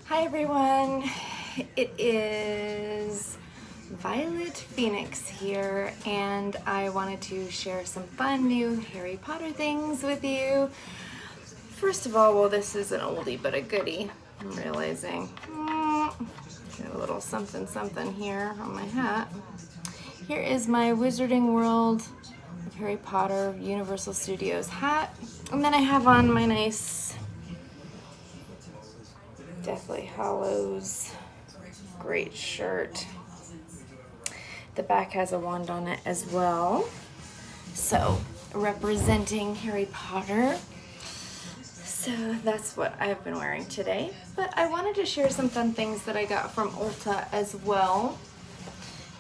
Hi everyone, it is Violet Phoenix here and I wanted to share some fun new Harry Potter things with you. First of all, well, this is an oldie but a goodie, I'm realizing. Got a little something something here on my hat. Here is my Wizarding World of Harry Potter Universal Studios hat, and then I have on my nice Deathly Hallows great shirt. The back has a wand on it as well. So, representing Harry Potter. So that's what I've been wearing today. But I wanted to share some fun things that I got from ULTA as well.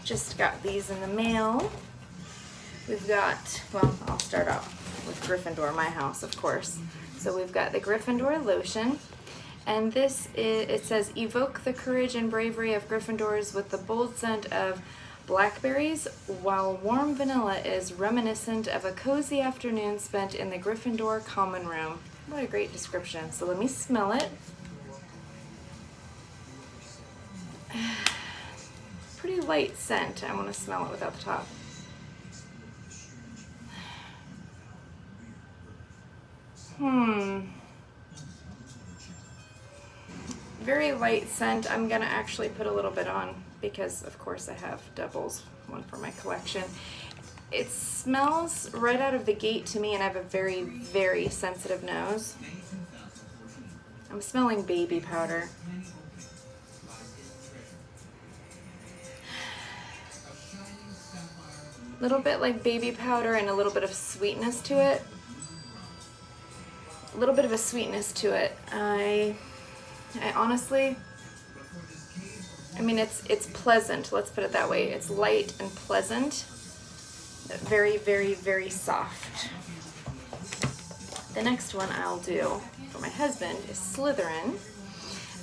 Just got these in the mail. We've got, well, I'll start off with Gryffindor, my house, of course. So we've got the Gryffindor lotion. And this is, it says, evoke the courage and bravery of Gryffindors with the bold scent of blackberries, while warm vanilla is reminiscent of a cozy afternoon spent in the Gryffindor common room. What a great description. So let me smell it. Pretty light scent. I want to smell it without the top. Very light scent. I'm gonna actually put a little bit on because of course I have doubles, one for my collection. It smells right out of the gate to me, and I have a very, very sensitive nose. I'm smelling baby powder. A little bit like baby powder and a little bit of sweetness to it. A little bit of a sweetness to it. I honestly, I mean, it's pleasant, let's put it that way. It's light and pleasant, but very, very, very soft. The next one I'll do for my husband is Slytherin.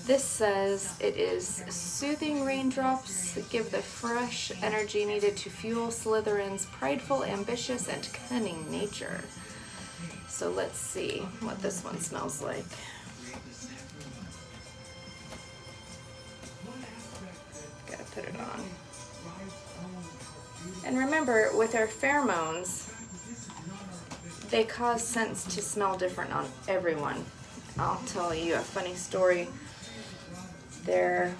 This says it is soothing raindrops that give the fresh energy needed to fuel Slytherin's prideful, ambitious, and cunning nature. So let's see what this one smells like. Gotta put it on. And remember, with our pheromones, they cause scents to smell different on everyone. I'll tell you a funny story. That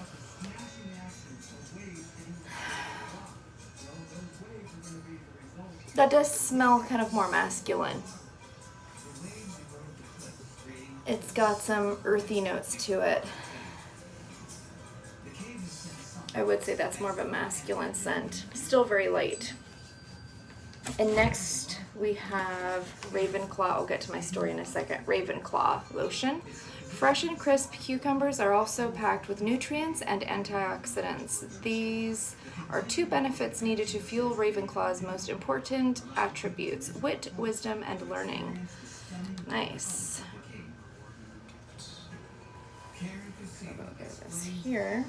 does smell kind of more masculine. It's got some earthy notes to it. I would say that's more of a masculine scent. Still very light. And next we have Ravenclaw. I'll get to my story in a second. Ravenclaw lotion. Fresh and crisp cucumbers are also packed with nutrients and antioxidants. These are two benefits needed to fuel Ravenclaw's most important attributes: wit, wisdom, and learning. Nice. So we'll get this here.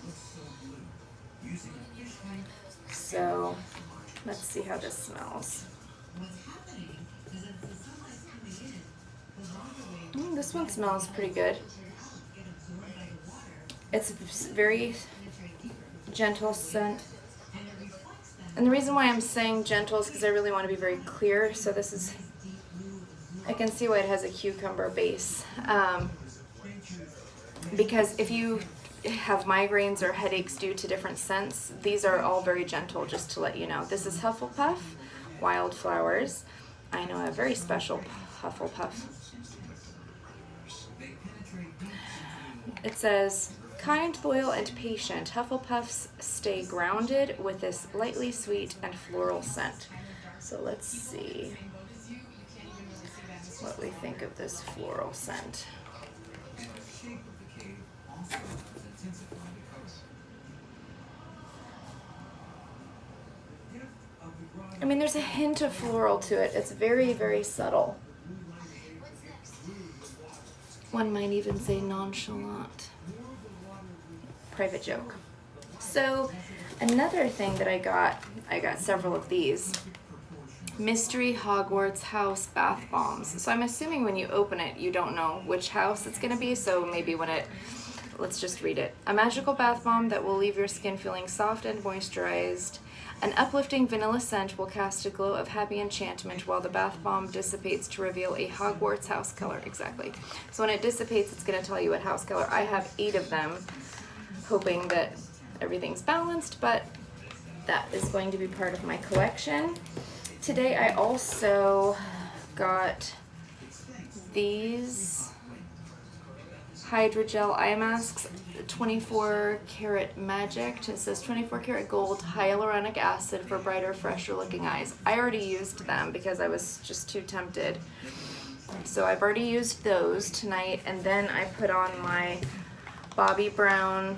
So let's see how this smells. This one smells pretty good. It's very gentle scent. And the reason why I'm saying gentle is because I really want to be very clear. So this is, I can see why it has a cucumber base. Because if you have migraines or headaches due to different scents, these are all very gentle, just to let you know. This is Hufflepuff, Wildflowers. I know a very special Hufflepuff. It says, kind, loyal, and patient, Hufflepuffs stay grounded with this lightly sweet and floral scent. So let's see what we think of this floral scent. I mean, there's a hint of floral to it. It's very, very subtle. One might even say nonchalant. Private joke. So another thing that I got several of these. Mystery Hogwarts House Bath Bombs. So I'm assuming when you open it, you don't know which house it's going to be. So maybe when it let's just read it. A magical bath bomb that will leave your skin feeling soft and moisturized. An uplifting vanilla scent will cast a glow of happy enchantment while the bath bomb dissipates to reveal a Hogwarts house color. Exactly. So when it dissipates, it's going to tell you what house color. I have 8 of them, hoping that everything's balanced, but that is going to be part of my collection. Today I also got these hydrogel eye masks, 24 karat magic. It says 24 karat gold hyaluronic acid for brighter, fresher looking eyes. I already used them because I was just too tempted. So I've already used those tonight, and then I put on my Bobbi Brown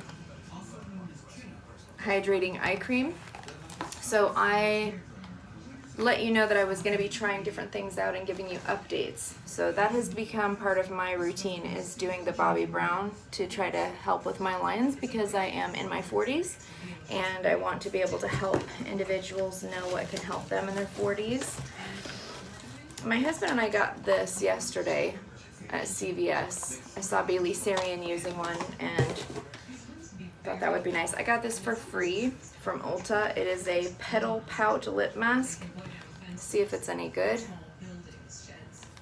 hydrating eye cream. So I let you know that I was going to be trying different things out and giving you updates. So that has become part of my routine, is doing the Bobbi Brown to try to help with my lines, because I am in my 40s and I want to be able to help individuals know what can help them in their 40s. My husband and I got this yesterday at CVS. I saw Bailey Sarian using one and thought that would be nice. I got this for free from ULTA. It is a petal pout lip mask. See if it's any good.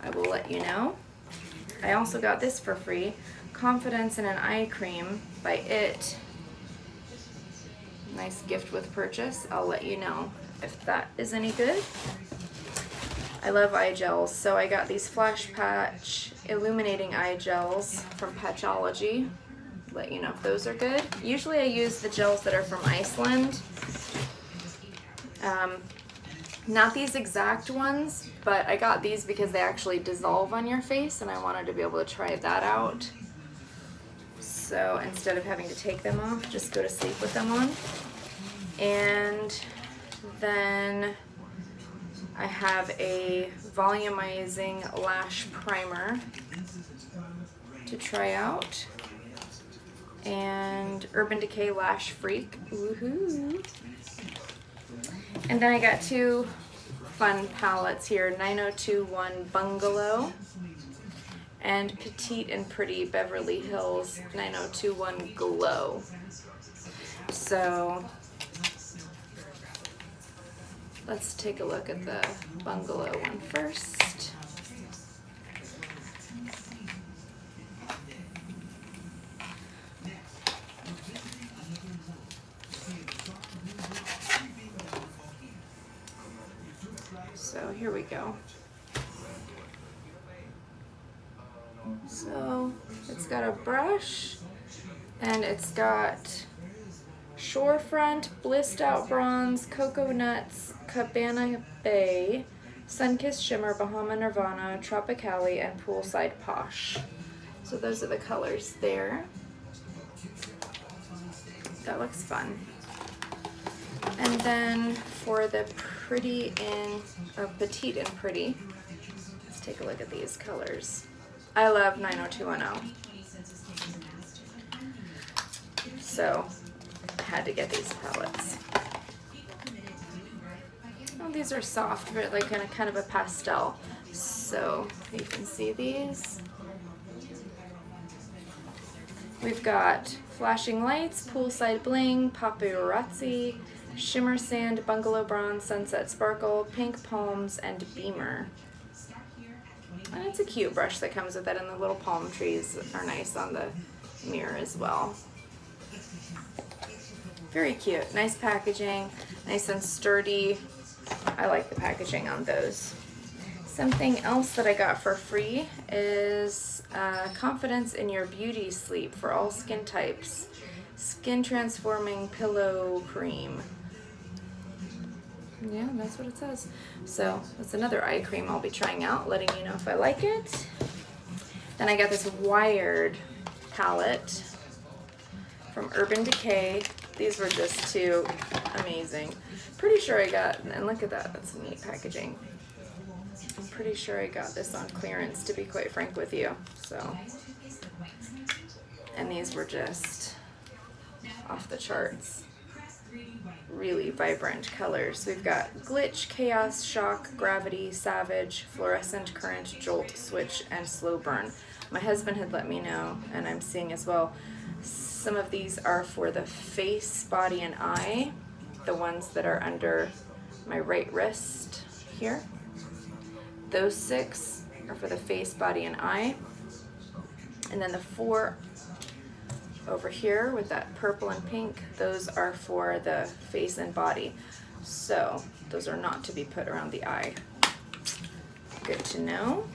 I will let you know. I also got this for free, Confidence in an Eye Cream by IT. Nice gift with purchase. I'll let you know if that is any good. I love eye gels, so I got these Flash Patch Illuminating Eye Gels from Patchology. Let you know if those are good. Usually I use the gels that are from Iceland. Not these exact ones, but I got these because they actually dissolve on your face, and I wanted to be able to try that out. So instead of having to take them off, just go to sleep with them on. And then I have a volumizing lash primer to try out. And Urban Decay Lash Freak. Woohoo! And then I got 2 fun palettes here, 9021 Bungalow and Petite and Pretty Beverly Hills 9021 Glow. So let's take a look at the Bungalow one first. So here we go. So it's got a brush, and it's got Shorefront, Blissed Out Bronze, Cocoa Nuts, Cabana Bay, Sunkissed Shimmer, Bahama Nirvana, Tropicali, and Poolside Posh. So those are the colors there. That looks fun. And then for the Petite and Pretty, let's take a look at these colors. I love 90210. So I had to get these palettes. Oh, these are soft, but like in a kind of a pastel. So you can see these. We've got Flashing Lights, Poolside Bling, Paparazzi, Shimmer Sand, Bungalow Bronze, Sunset Sparkle, Pink Palms, and Beamer. And it's a cute brush that comes with it, and the little palm trees are nice on the mirror as well. Very cute. Nice packaging, nice and sturdy. I like the packaging on those. Something else that I got for free is Confidence in Your Beauty Sleep for all skin types. Skin Transforming Pillow Cream. Yeah, that's what it says. So that's another eye cream I'll be trying out, letting you know if I like it. Then I got this Wired palette from Urban Decay. These were just too amazing. Pretty sure I got, and look at that, that's neat packaging. I'm pretty sure I got this on clearance, to be quite frank with you. So, and these were just off the charts. Really vibrant colors. We've got Glitch, Chaos, Shock, Gravity, Savage, Fluorescent, Current, Jolt, Switch, and Slow Burn. my husband had let me know, and I'm seeing as well, some of these are for the face, body, and eye, the ones that are under my right wrist here. Those 6 are for the face, body, and eye. And then the 4 over here with that purple and pink, those are for the face and body. So those are not to be put around the eye. Good to know.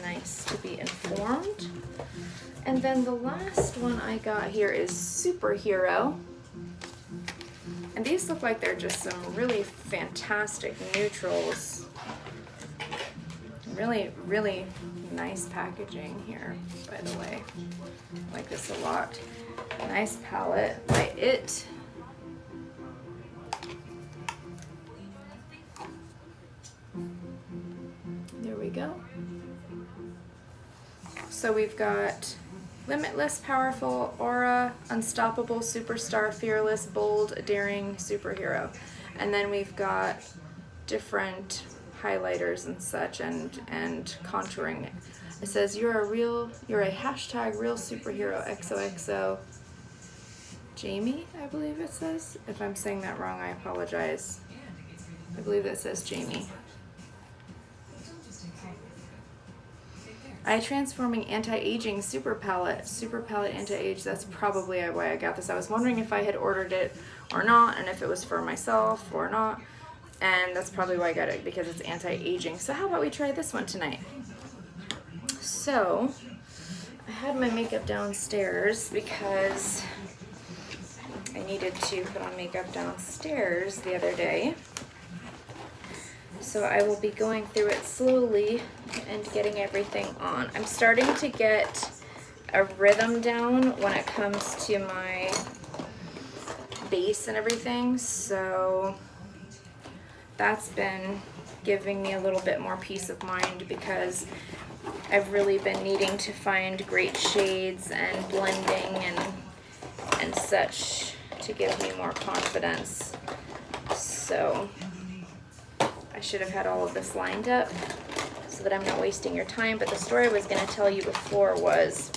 Nice to be informed. And then the last one I got here is Superhero. And these look like they're just some really fantastic neutrals. Really, really nice packaging here, by the way. I like this a lot. Nice palette by It. There we go. So we've got Limitless, Powerful, Aura, Unstoppable, Superstar, Fearless, Bold, Daring, Superhero. And then we've got different highlighters and such and contouring. It says you're a hashtag real superhero XOXO Jamie, I believe it says. If I'm saying that wrong, I apologize. I believe that says Jamie. Eye Transforming Anti-Aging Super Palette Anti-Age. That's probably why I got this. I was wondering if I had ordered it or not, and if it was for myself or not. And that's probably why I got it, because it's anti-aging. So how about we try this one tonight? So I had my makeup downstairs because I needed to put on makeup downstairs the other day. So I will be going through it slowly and getting everything on. I'm starting to get a rhythm down when it comes to my base and everything. So that's been giving me a little bit more peace of mind, because I've really been needing to find great shades and blending and such to give me more confidence. So I should have had all of this lined up so that I'm not wasting your time. But the story I was going to tell you before was,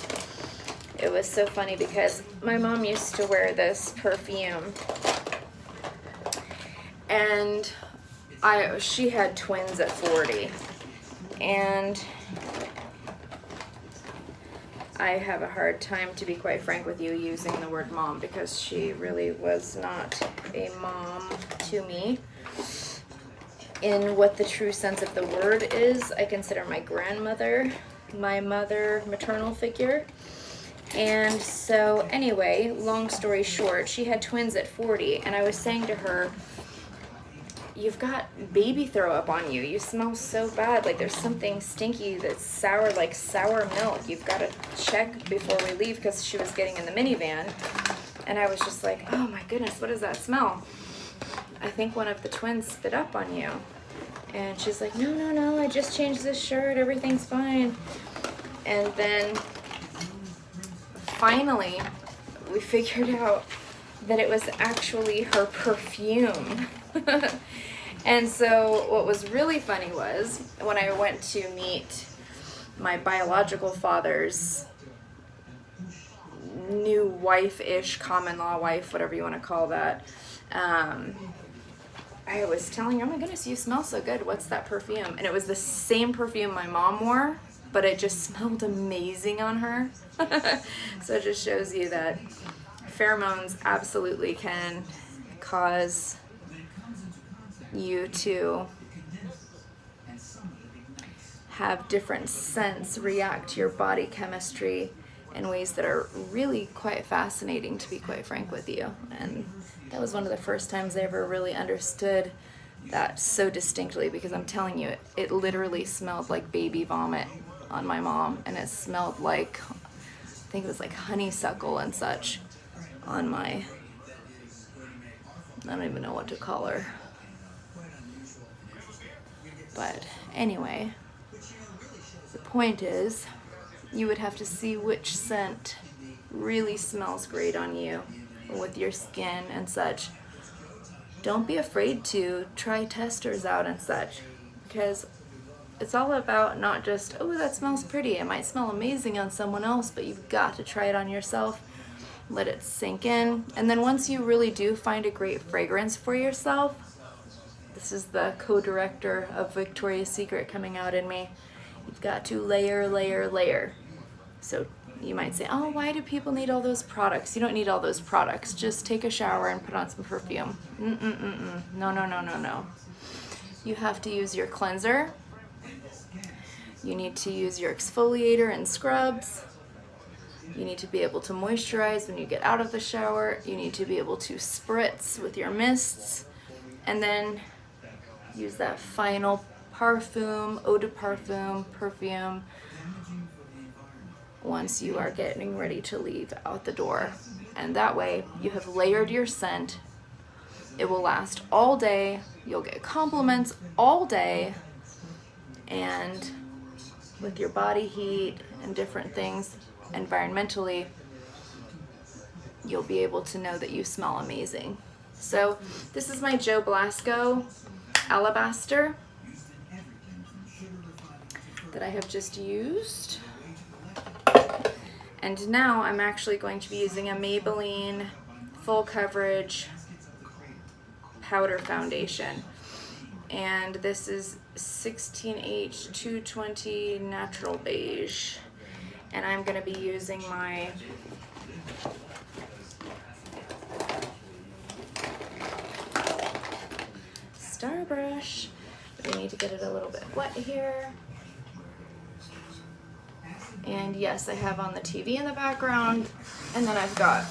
it was so funny because my mom used to wear this perfume, and she had twins at 40, and I have a hard time, to be quite frank with you, using the word mom, because she really was not a mom to me. In what the true sense of the word is, I consider my grandmother my maternal figure. And so anyway, long story short, she had twins at 40, and I was saying to her, you've got baby throw up on you. You smell so bad. Like there's something stinky that's sour, like sour milk. You've got to check before we leave, because she was getting in the minivan. And I was just like, oh my goodness, what does that smell? I think one of the twins spit up on you. And she's like, no, I just changed this shirt. Everything's fine. And then finally, we figured out that it was actually her perfume. And so what was really funny was when I went to meet my biological father's new wife-ish, common law wife, whatever you want to call that, I was telling her, oh my goodness, you smell so good. What's that perfume? And it was the same perfume my mom wore, but it just smelled amazing on her. So it just shows you that pheromones absolutely can cause you to have different scents react to your body chemistry in ways that are really quite fascinating, to be quite frank with you. And that was one of the first times I ever really understood that so distinctly, because I'm telling you, it literally smelled like baby vomit on my mom, and it smelled like, I think it was like honeysuckle and such on my, I don't even know what to call her. But anyway, the point is, you would have to see which scent really smells great on you with your skin and such. Don't be afraid to try testers out and such, because it's all about not just, oh, that smells pretty. It might smell amazing on someone else, but you've got to try it on yourself. Let it sink in. And then once you really do find a great fragrance for yourself, this is the co-director of Victoria's Secret coming out in me, you've got to layer, layer, layer. So you might say, oh, why do people need all those products? You don't need all those products. Just take a shower and put on some perfume. No, no, no, no, no. You have to use your cleanser. You need to use your exfoliator and scrubs. You need to be able to moisturize when you get out of the shower. You need to be able to spritz with your mists. And then use that final parfum, eau de parfum, perfume, once you are getting ready to leave out the door. And that way you have layered your scent. It will last all day. You'll get compliments all day. And with your body heat and different things environmentally, you'll be able to know that you smell amazing. So this is my Joe Blasco Alabaster that I have just used. And now I'm actually going to be using a Maybelline Full Coverage Powder Foundation. And this is 16H220 Natural Beige. And I'm going to be using my Star Brush. But I need to get it a little bit wet here. And yes, I have on the TV in the background, and then I've got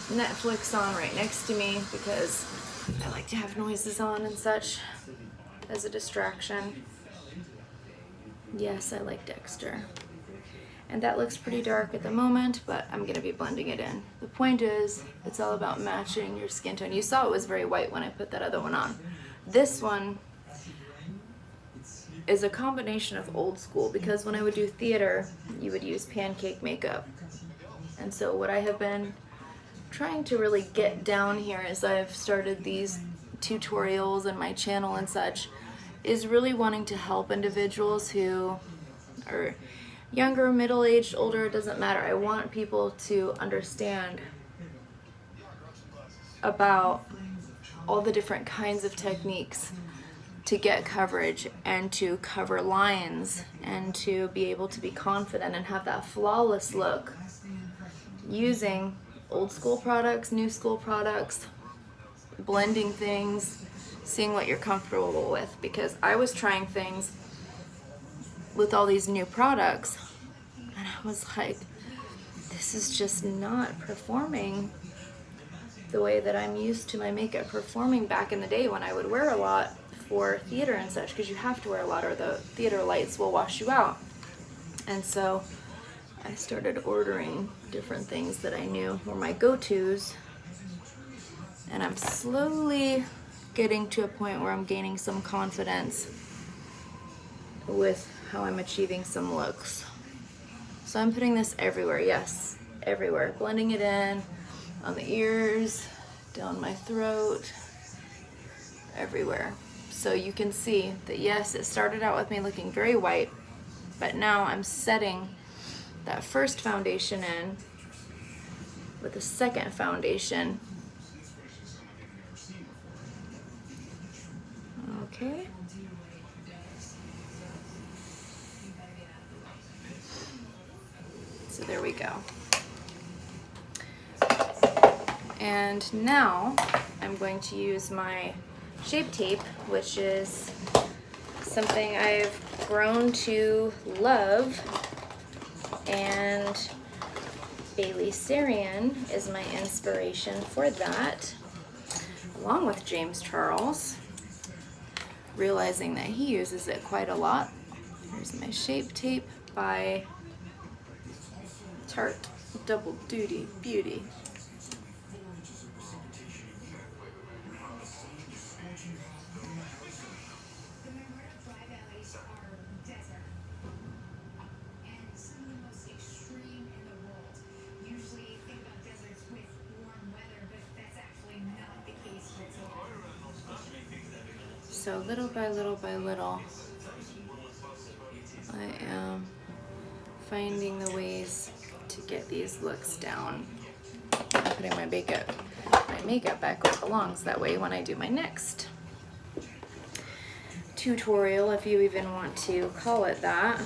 Netflix on right next to me because I like to have noises on and such as a distraction. Yes, I like Dexter. And that looks pretty dark at the moment, but I'm going to be blending it in. The point is, it's all about matching your skin tone. You saw it was very white when I put that other one on. This one is a combination of old school, because when I would do theater, you would use pancake makeup. And so what I have been trying to really get down here as I've started these tutorials and my channel and such is really wanting to help individuals who are younger, middle-aged, older, it doesn't matter. I want people to understand about all the different kinds of techniques to get coverage and to cover lines and to be able to be confident and have that flawless look using old school products, new school products, blending things, seeing what you're comfortable with. Because I was trying things with all these new products and I was like, this is just not performing the way that I'm used to my makeup performing back in the day when I would wear a lot for theater and such, because you have to wear a lot or the theater lights will wash you out. And so I started ordering different things that I knew were my go-tos, and I'm slowly getting to a point where I'm gaining some confidence with how I'm achieving some looks. So I'm putting this everywhere, yes, everywhere, blending it in on the ears, down my throat, everywhere. So you can see that yes, it started out with me looking very white, but now I'm setting that first foundation in with the second foundation. Okay. So there we go. And now I'm going to use my Shape Tape, which is something I've grown to love, and Bailey Sarian is my inspiration for that, along with James Charles, realizing that he uses it quite a lot. Here's my Shape Tape by Tarte Double Duty Beauty. So little by little by little, I am finding the ways to get these looks down. I'm putting my makeup back where it belongs. That way when I do my next tutorial, if you even want to call it that,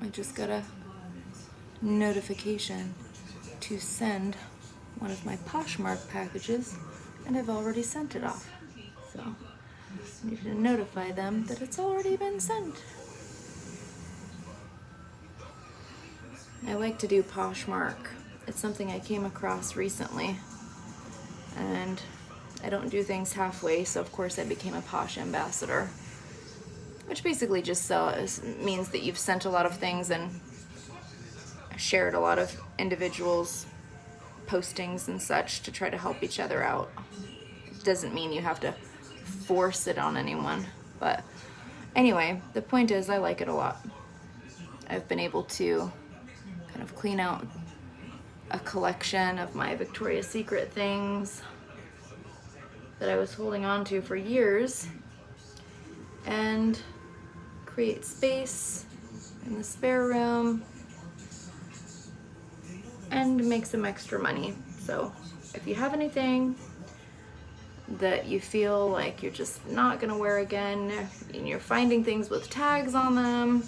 I just got a notification to send one of my Poshmark packages, and I've already sent it off. So I need to notify them that it's already been sent. I like to do Poshmark. It's something I came across recently, and I don't do things halfway, so of course I became a Posh ambassador, which basically just means that you've sent a lot of things and shared a lot of individuals' postings and such to try to help each other out. It doesn't mean you have to force it on anyone, but anyway, the point is I like it a lot. I've been able to kind of clean out a collection of my Victoria's Secret things that I was holding on to for years and create space in the spare room and make some extra money. So if you have anything that you feel like you're just not gonna wear again and you're finding things with tags on them,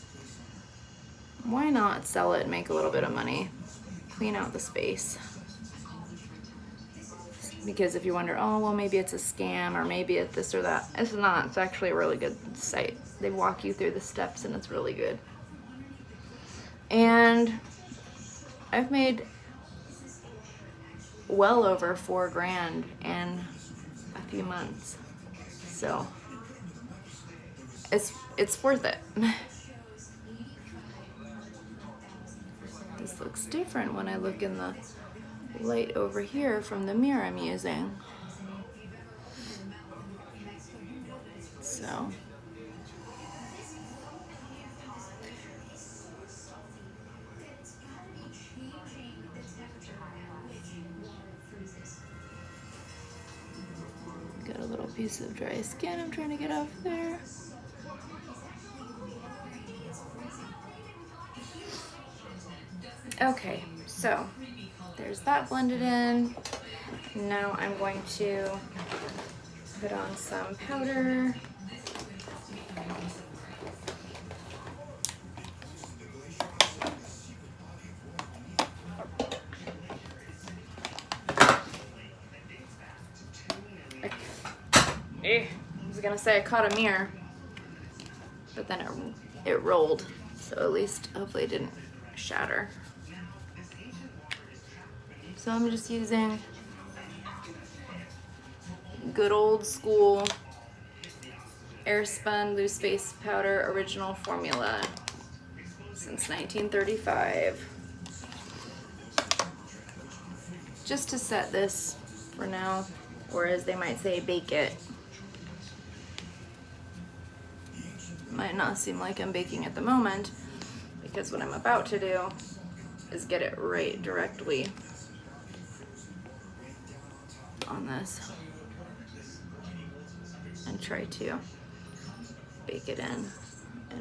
why not sell it and make a little bit of money? Clean out the space. Because if you wonder, oh, well, maybe it's a scam or maybe it's this or that, it's not. It's actually a really good site. They walk you through the steps and it's really good. And I've made well over $4 grand in a few months. So it's worth it. This looks different when I look in the light over here from the mirror I'm using. So got a little piece of dry skin I'm trying to get off there. Okay, so there's that blended in. Now I'm going to put on some powder. I was gonna say I caught a mirror, but then it rolled, so at least hopefully it didn't shatter. So I'm just using good old school Airspun loose face powder, original formula since 1935. Just to set this for now, or as they might say, bake it. Might not seem like I'm baking at the moment, because what I'm about to do is get it right directly on this and try to bake it in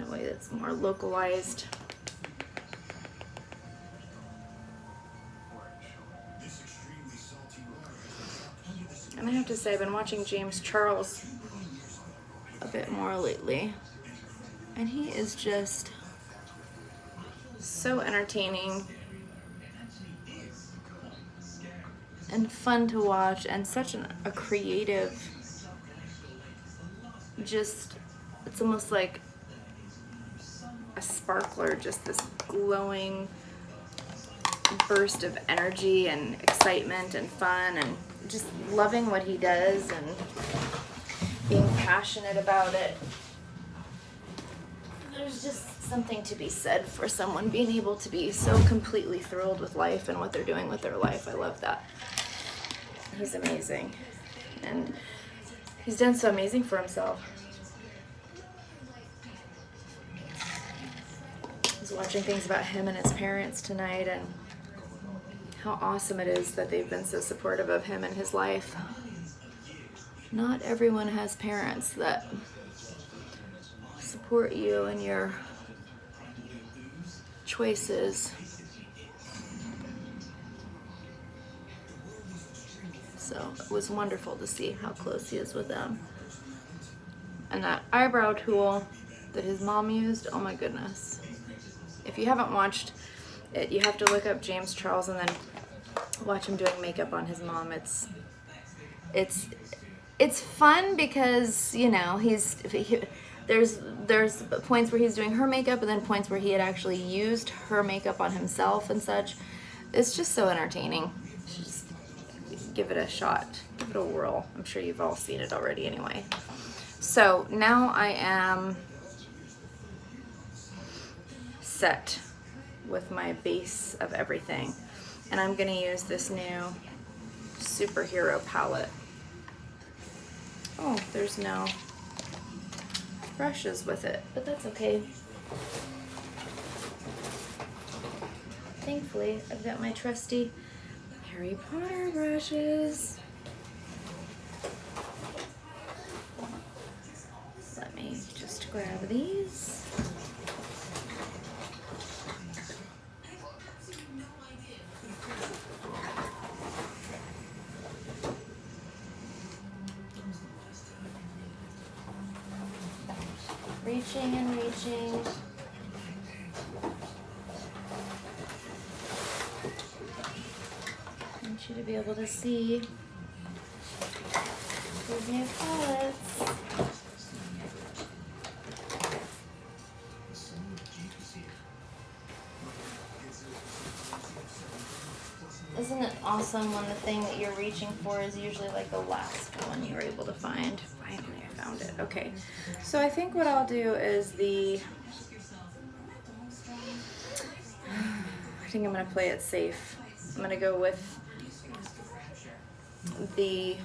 a way that's more localized. And I have to say, I've been watching James Charles a bit more lately, and he is just so entertaining and fun to watch, and such a creative, just, it's almost like a sparkler, just this glowing burst of energy and excitement and fun, and just loving what he does and being passionate about it. There's just something to be said for someone being able to be so completely thrilled with life and what they're doing with their life. I love that. He's amazing, and he's done so amazing for himself. I was watching things about him and his parents tonight, and how awesome it is that they've been so supportive of him and his life. Not everyone has parents that support you in your choices. So it was wonderful to see how close he is with them. And that eyebrow tool that his mom used, oh my goodness. If you haven't watched it, you have to look up James Charles and then watch him doing makeup on his mom. It's fun because, you know, there's points where he's doing her makeup and then points where he had actually used her makeup on himself and such. It's just so entertaining. Just give it a shot, give it a whirl. I'm sure you've all seen it already anyway. So now I am set with my base of everything, and I'm gonna use this new superhero palette. Oh, there's no brushes with it, but that's okay. Thankfully, I've got my trusty Harry Potter brushes. Let me just grab these. Reaching and reaching. I want you to be able to see these new palettes. Isn't it awesome when the thing that you're reaching for is usually like the last one you're able to find? Finally, I found it. Okay, so I think what I'll do is I think I'm gonna play it safe. I'm gonna go with the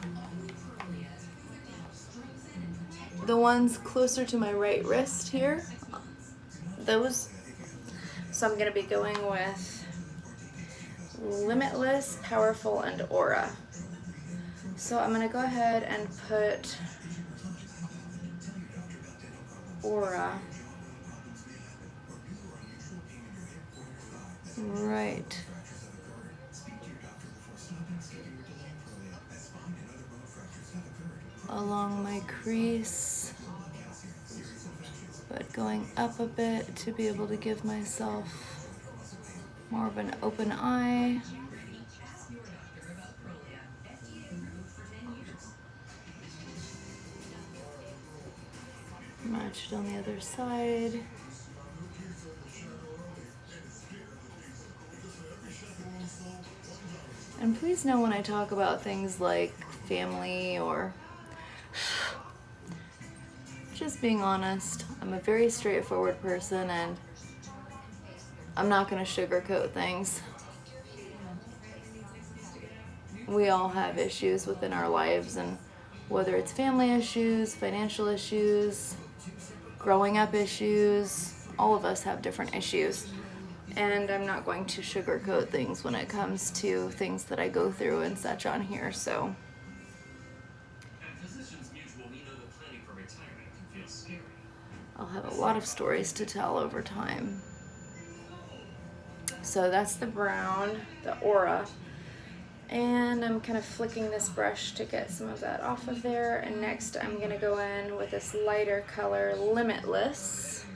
ones closer to my right wrist here. Those. So I'm gonna be going with Limitless, Powerful, and Aura. So I'm gonna go ahead and put Aura right along my crease, but going up a bit to be able to give myself more of an open eye. Matched on the other side. And please know when I talk about things like family or just being honest, I'm a very straightforward person and I'm not going to sugarcoat things. We all have issues within our lives, and whether it's family issues, financial issues, growing up issues, all of us have different issues. And I'm not going to sugarcoat things when it comes to things that I go through and such on here, so. I'll have a lot of stories to tell over time. So that's the brown, the Aura. And I'm kind of flicking this brush to get some of that off of there. And next I'm gonna go in with this lighter color, Limitless,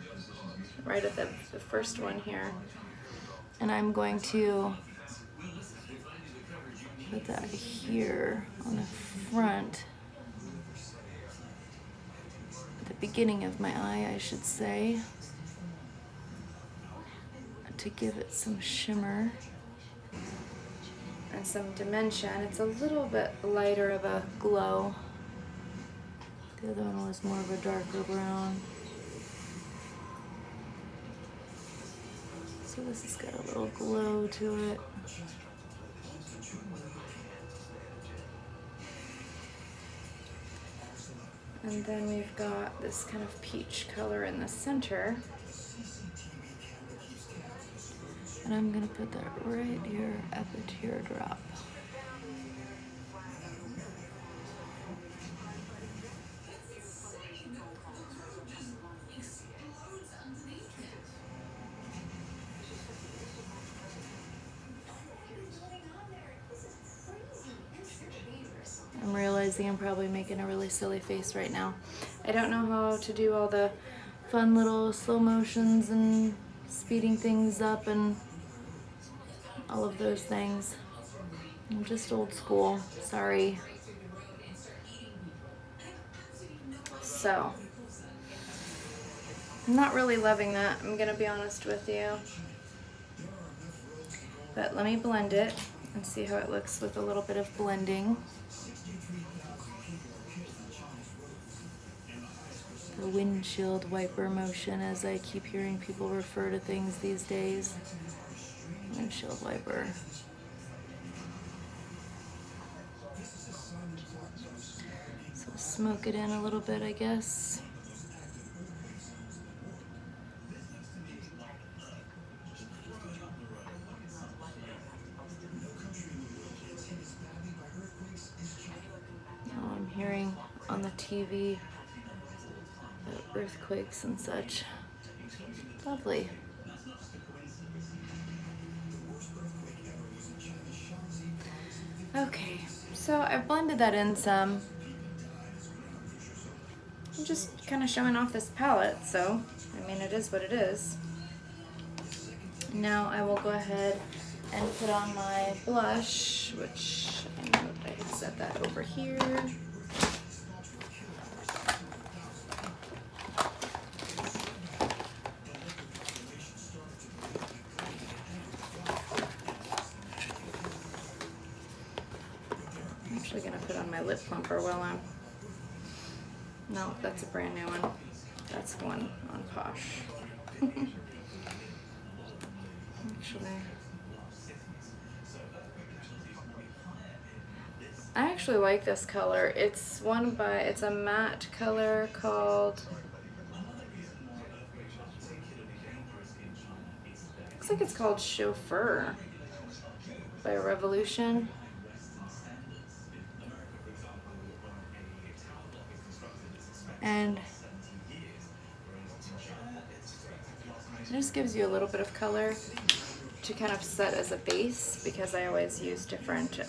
right at the first one here. And I'm going to put that here on the front, at the beginning of my eye, I should say, to give it some shimmer and some dimension. It's a little bit lighter of a glow. The other one was more of a darker brown. So this has got a little glow to it. And then we've got this kind of peach color in the center. And I'm gonna put that right here at the teardrop. see I'm probably making a really silly face right now. I don't know how to do all the fun little slow motions and speeding things up and all of those things. I'm just old school, sorry. So, I'm not really loving that, I'm gonna be honest with you. But let me blend it and see how it looks with a little bit of blending. The windshield wiper motion, as I keep hearing people refer to things these days. Windshield wiper. So smoke it in a little bit, I guess. Oh, I'm hearing on the TV earthquakes and such. Lovely. Okay, so I've blended that in some. I'm just kind of showing off this palette, so I mean it is what it is. Now I will go ahead and put on my blush, which I know that I had set that over here. I'm actually going to put on my lip plumper while I'm... No, that's a brand new one. That's the one on Posh. I actually like this color. It's a matte color called, looks like it's called Chauffeur by Revolution. And it just gives you a little bit of color to kind of set as a base, because I always use different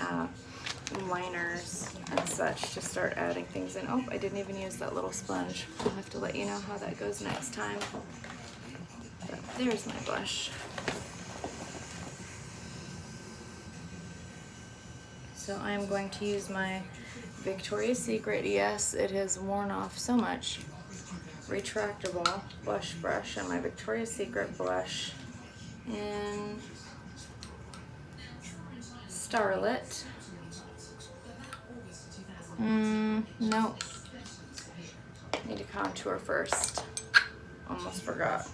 liners and such to start adding things in. Oh, I didn't even use that little sponge. I'll have to let you know how that goes next time. But there's my blush. So I'm going to use my Victoria's Secret, yes, it has worn off so much, retractable blush brush, and my Victoria's Secret blush in Starlit. Nope. Need to contour first. Almost forgot.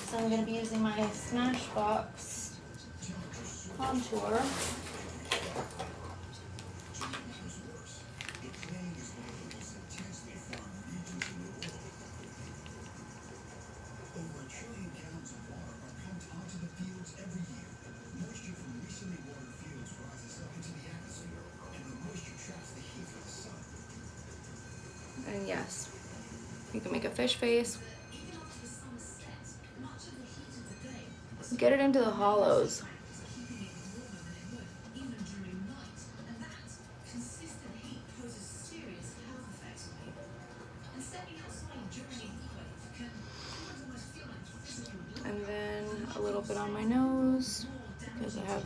So I'm going to be using my Smashbox contour. And yes, you can make a fish face. Get it into the hollows. And then a little bit on my nose, because I have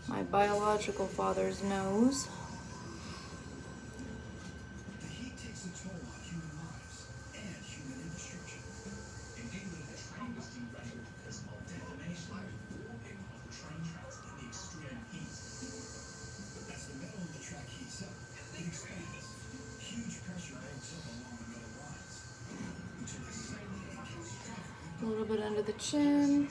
my biological father's nose. A little bit under the chin.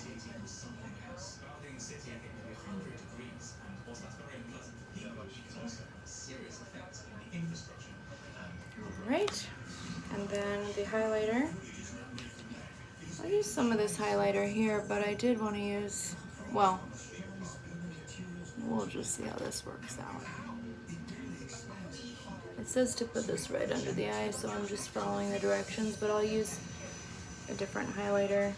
Alright, and then the highlighter. I'll use some of this highlighter here, but I did want to use, well, we'll just see how this works out. It says to put this right under the eye, so I'm just following the directions, but I'll use a different highlighter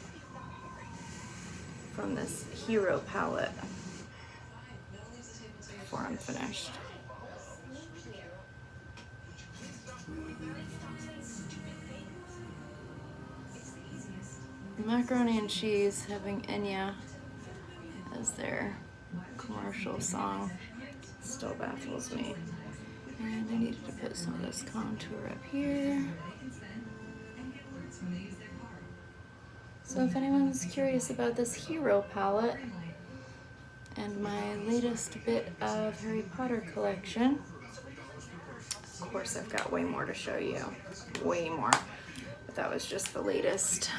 from this Hero palette. unfinished. Macaroni and Cheese having Enya as their commercial song still baffles me. And I needed to put some of this contour up here. So if anyone's curious about this Hero palette and my latest bit of Harry Potter collection, of course I've got way more to show you, way more, but that was just the latest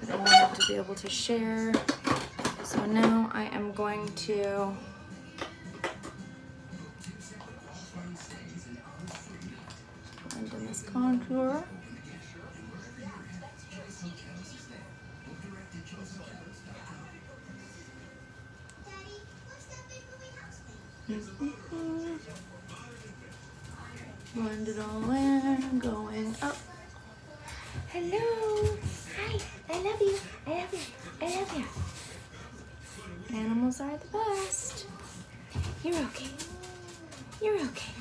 that I wanted to be able to share. So now I am going to blend in this contour. Blend it all in, going up. Hello. Hi. I love you. I love you. I love you. Animals are the best. You're okay. You're okay.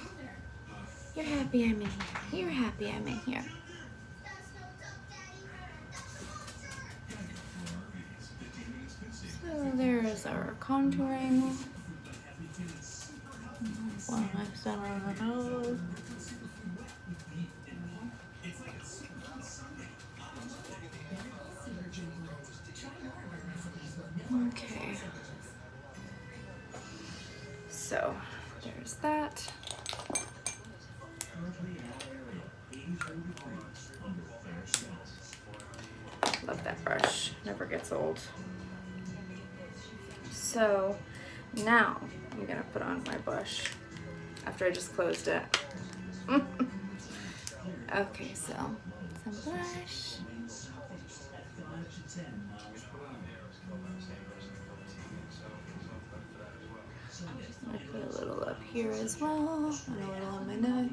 You're happy I'm in here. You're happy I'm in here. So there is our contouring. One left center of the nose. Okay. So there's that. Love that brush, never gets old. So now I'm gonna put on my blush after I just closed it. Okay, so some blush. I put a little up here as well, and a little on my neck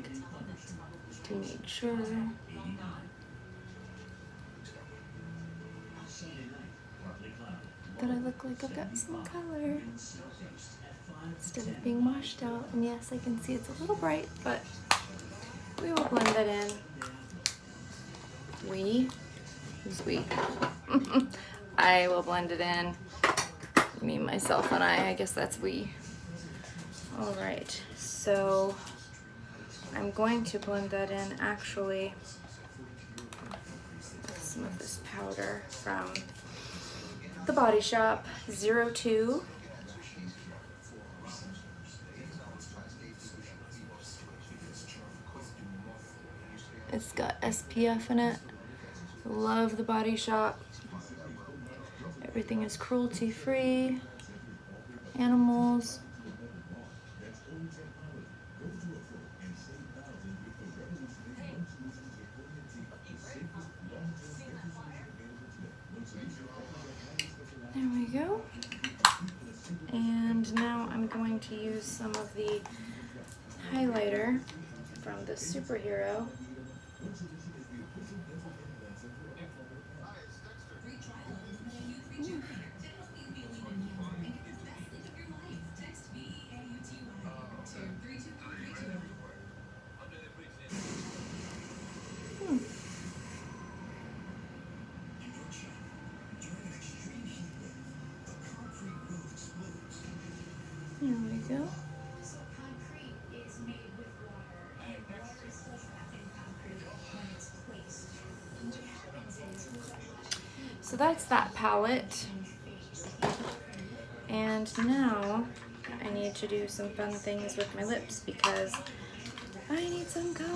to make sure. That I look like I've got some color instead of being washed out. And yes, I can see it's a little bright, but we will blend that in. Who's we? I will blend it in. Me, myself, and I guess that's we. All right, so I'm going to blend that in actually with some of this powder from the Body Shop 02. It's got SPF in it. Love the Body Shop. Everything is cruelty free. Animals. There we go. And now I'm going to use some of the highlighter from the Superhero. There we go. So that's that palette. And now I need to do some fun things with my lips because I need some color.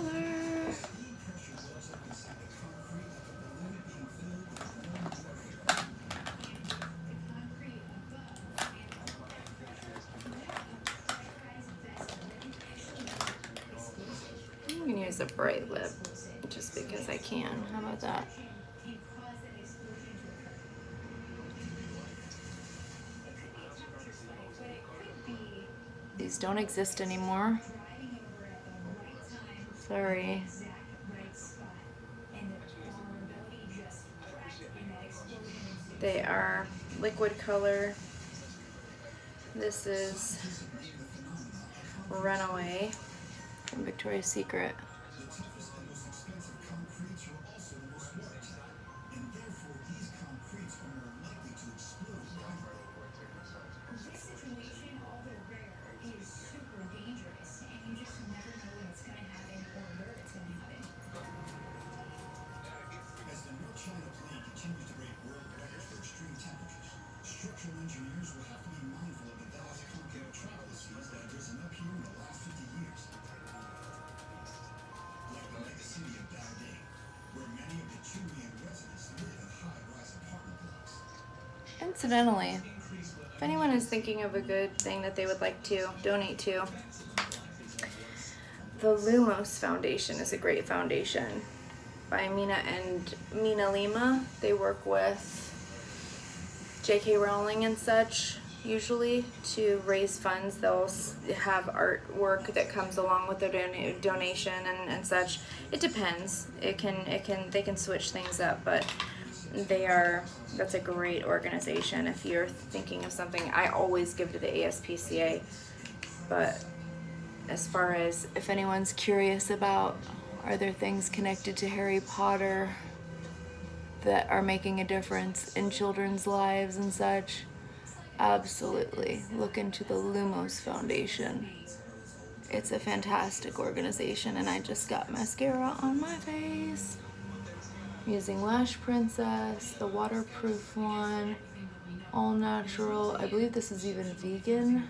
I'm gonna use a bright lip just because I can. How about that? These don't exist anymore. Sorry. They are liquid color. This is Runaway from Victoria's Secret. Incidentally, if anyone is thinking of a good thing that they would like to donate to, the Lumos Foundation is a great foundation by Mina and Mina Lima. They work with J.K. Rowling and such, usually, to raise funds. They'll have artwork that comes along with their donation and such. It depends. They can switch things up, but that's a great organization. If you're thinking of something, I always give to the ASPCA, but as far as if anyone's curious about, are there things connected to Harry Potter that are making a difference in children's lives and such, absolutely look into the Lumos Foundation. It's a fantastic organization, and I just got mascara on my face. I'm using Lash Princess, the waterproof one, all natural. I believe this is even vegan.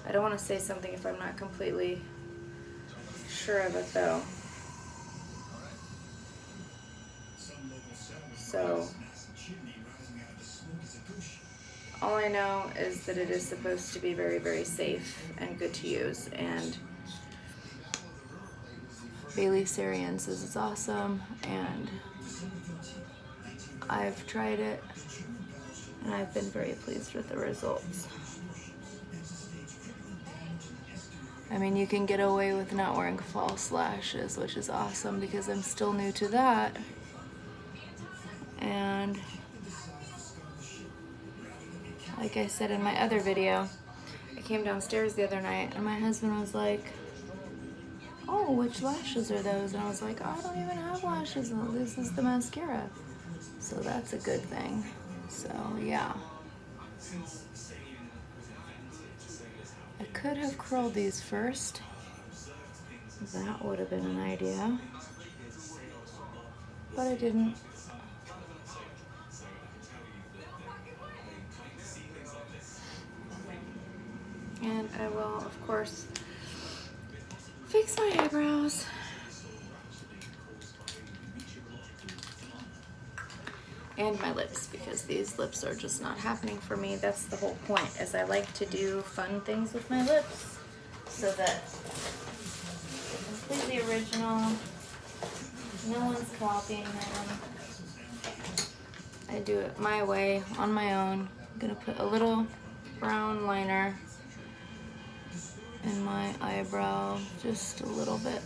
I don't want to say something if I'm not completely sure of it though. So, all I know is that it is supposed to be very, very safe and good to use, and Bailey Sarian says it's awesome, and I've tried it, and I've been very pleased with the results. I mean, you can get away with not wearing false lashes, which is awesome because I'm still new to that. And like I said in my other video, I came downstairs the other night and my husband was like, oh, which lashes are those? And I was like, oh, I don't even have lashes. This is the mascara. So that's a good thing. So yeah. I could have curled these first. That would have been an idea. But I didn't. And I will, of course, fix my eyebrows. And my lips, because these lips are just not happening for me. That's the whole point, is I like to do fun things with my lips so that they're completely original. No one's copying them. I do it my way, on my own. I'm gonna put a little brown liner in my eyebrow, just a little bit.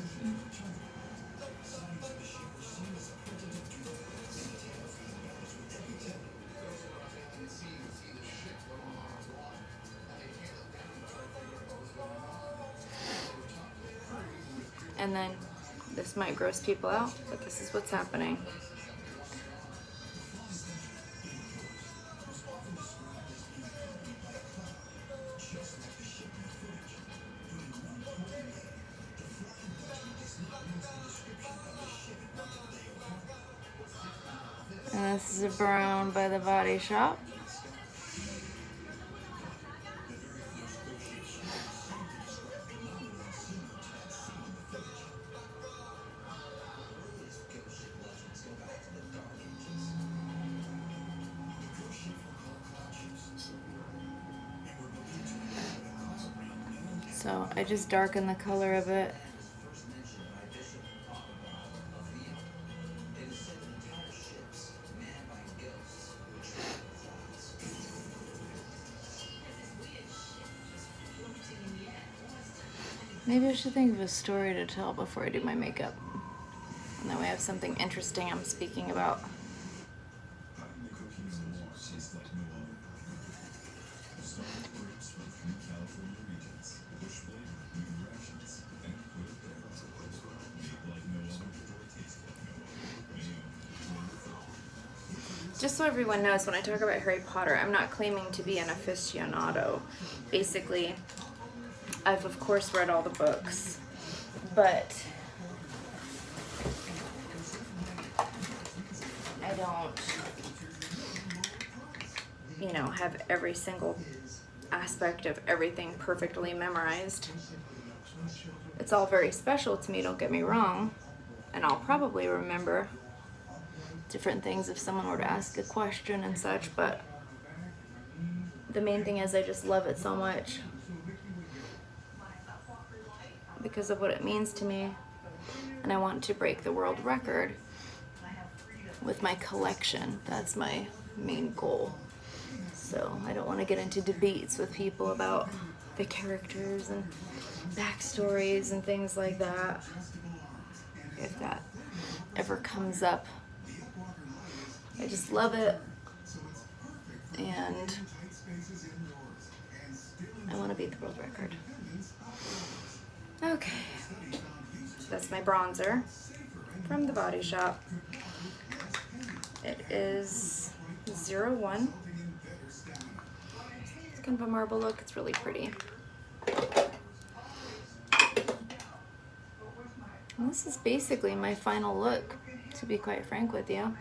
And then, this might gross people out, but this is what's happening. And this is a brown by the Body Shop. So I just darken the color of it. Maybe I should think of a story to tell before I do my makeup. And then we have something interesting I'm speaking about. Just so everyone knows, when I talk about Harry Potter, I'm not claiming to be an aficionado. Basically, I've of course read all the books, but I don't, you know, have every single aspect of everything perfectly memorized. It's all very special to me, don't get me wrong, and I'll probably remember different things if someone were to ask a question and such, but the main thing is I just love it so much because of what it means to me, and I want to break the world record with my collection. That's my main goal. So I don't want to get into debates with people about the characters and backstories and things like that, if that ever comes up. I just love it, and I want to beat the world record. Okay, that's my bronzer from the Body Shop. It is 01. It's kind of a marble look. It's really pretty. And this is basically my final look, to be quite frank with you.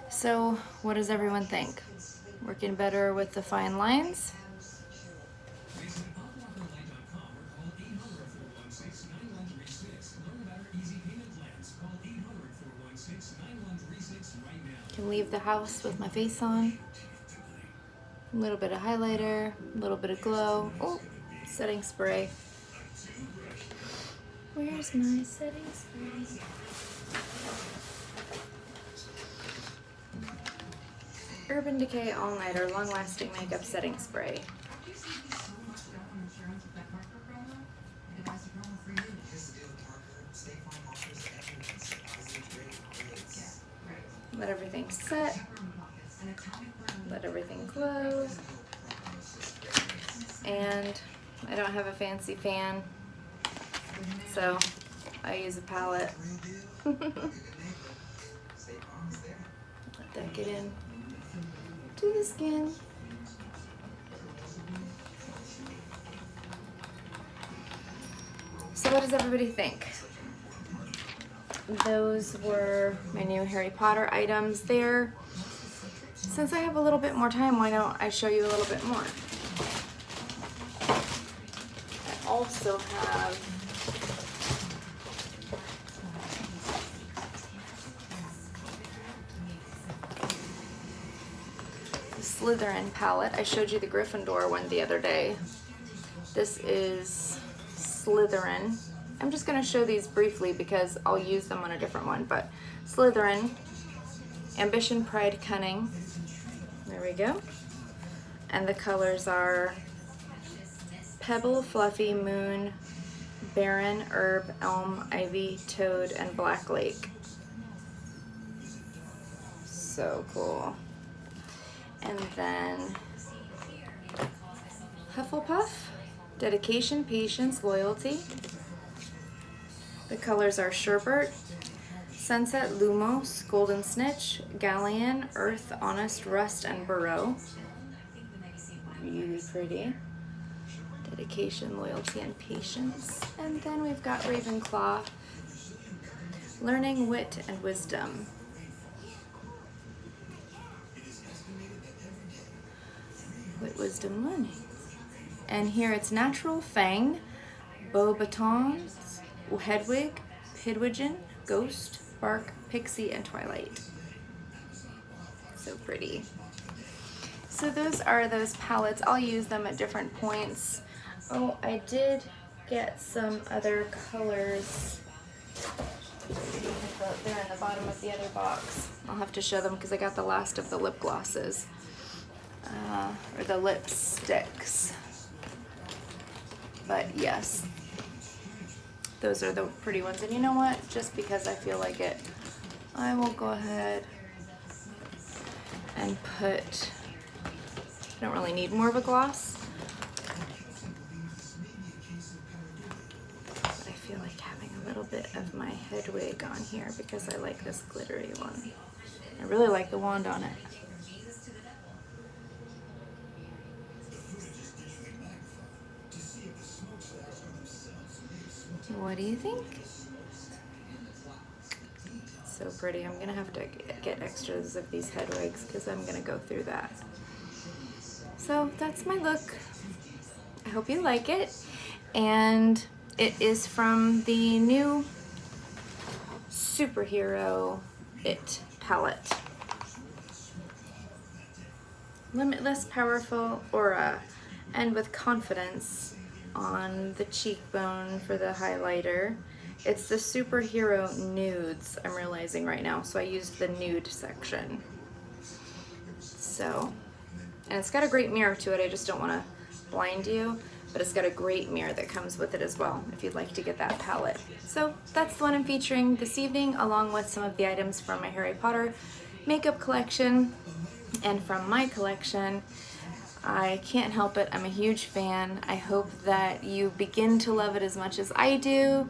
So, what does everyone think? Working better with the fine lines? Can leave the house with my face on. A little bit of highlighter, a little bit of glow. Oh, setting spray. Where's my setting spray? Urban Decay All Nighter Long Lasting Makeup Setting Spray. Let everything set. Let everything glow. And I don't have a fancy fan, so I use a palette. Let that get in to the skin. So what does everybody think? Those were my new Harry Potter items there. Since I have a little bit more time, why don't I show you a little bit more? I also have the Slytherin palette. I showed you the Gryffindor one the other day. This is Slytherin. I'm just going to show these briefly because I'll use them on a different one, but Slytherin, Ambition, Pride, Cunning. There we go. And the colors are Pebble, Fluffy, Moon, Baron, Herb, Elm, Ivy, Toad, and Black Lake. So cool. And then Hufflepuff, Dedication, Patience, Loyalty. The colors are Sherbert, Sunset, Lumos, Golden Snitch, Galleon, Earth, Honest, Rust, and Burrow. Really pretty. Dedication, Loyalty, and Patience. And then we've got Ravenclaw, Learning, Wit, and Wisdom. Wit, Wisdom, Learning. And here it's Natural, Fang, Beauxbatons, Hedwig, Pidwidgeon, Ghost, Bark, Pixie, and Twilight. So pretty. So those are those palettes. I'll use them at different points. Oh, I did get some other colors. They're in the bottom of the other box. I'll have to show them because I got the last of the lip glosses. Or the lipsticks. But yes, those are the pretty ones. And you know what? Just because I feel like it, I will go ahead and put, I don't really need more of a gloss. But I feel like having a little bit of my head wig on here because I like this glittery one. I really like the wand on it. What do you think? So pretty. I'm gonna have to get extras of these head wigs because I'm gonna go through that. So that's my look. I hope you like it. And it is from the new Superhero It palette. Limitless Powerful Aura, and with confidence on the cheekbone for the highlighter. It's the Superhero Nudes I'm realizing right now, so I used the nude section. So, and it's got a great mirror to it. I just don't want to blind you, but it's got a great mirror that comes with it as well if you'd like to get that palette. So that's the one I'm featuring this evening, along with some of the items from my Harry Potter makeup collection and from my collection. I can't help it. I'm a huge fan. I hope that you begin to love it as much as I do.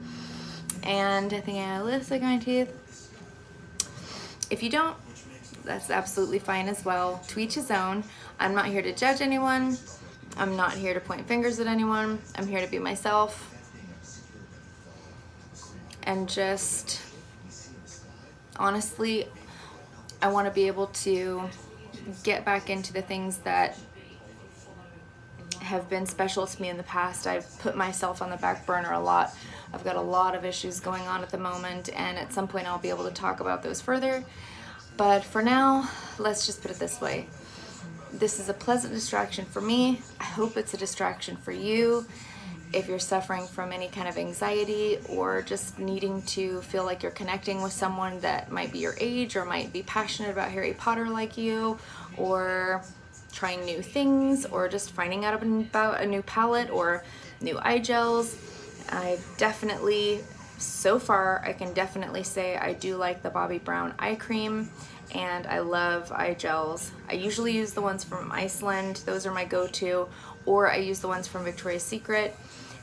And I think I have lipstick on my teeth. If you don't, that's absolutely fine as well. To each his own. I'm not here to judge anyone. I'm not here to point fingers at anyone. I'm here to be myself. And just, honestly, I want to be able to get back into the things that have been special to me in the past. I've put myself on the back burner a lot. I've got a lot of issues going on at the moment, and at some point I'll be able to talk about those further. But for now, let's just put it this way. This is a pleasant distraction for me. I hope it's a distraction for you. If you're suffering from any kind of anxiety or just needing to feel like you're connecting with someone that might be your age or might be passionate about Harry Potter like you, or trying new things, or just finding out about a new palette or new eye gels, I've definitely, so far, I can definitely say I do like the Bobbi Brown eye cream, and I love eye gels. I usually use the ones from Iceland. Those are my go-to, or I use the ones from Victoria's Secret.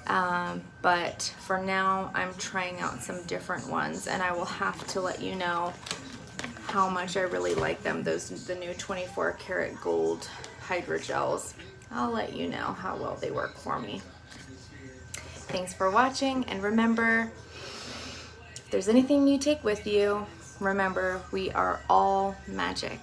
But for now, I'm trying out some different ones, and I will have to let you know how much I really like them. The new 24 karat gold hydrogels. I'll let you know how well they work for me. Thanks for watching, and remember, if there's anything you take with you, remember, we are all magic.